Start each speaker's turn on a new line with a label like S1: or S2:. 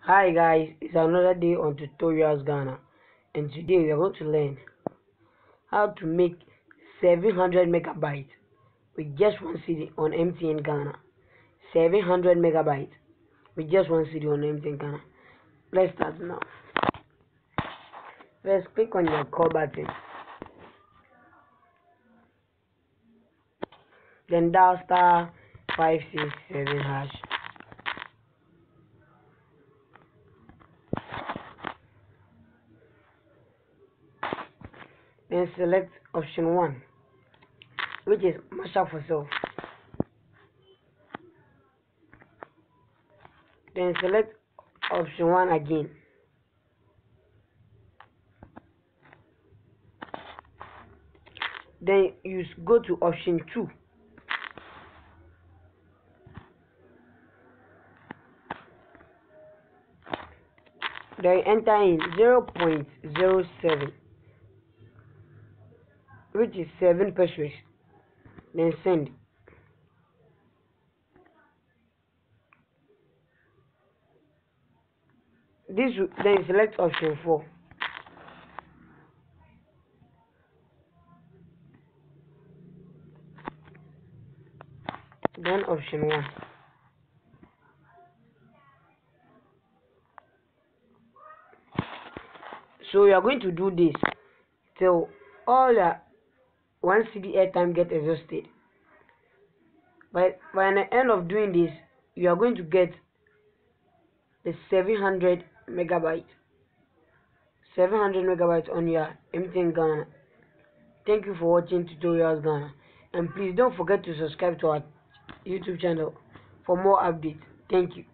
S1: Hi guys, it's another day on Tutorials Ghana, and today we are going to learn how to make 700 megabytes with just one Cedi on MTN Ghana. 700 megabytes with just one Cedi on MTN Ghana. Let's start now. First, click on your call button, then dial star 567 hash. Then select option 1, which is Mashup for Self. Then select option 1 again. Then you go to option 2. Then enter in 0.07, which is 7 pesos. Then send. Then select option 4. Then option 1. So you are going to do this till all your 1 Cedi airtime get exhausted. By the end of doing this, you are going to get the 700 megabytes. 700 megabytes on your MTN Ghana. Thank you for watching Tutorials Ghana, and please don't forget to subscribe to our YouTube channel for more updates. Thank you.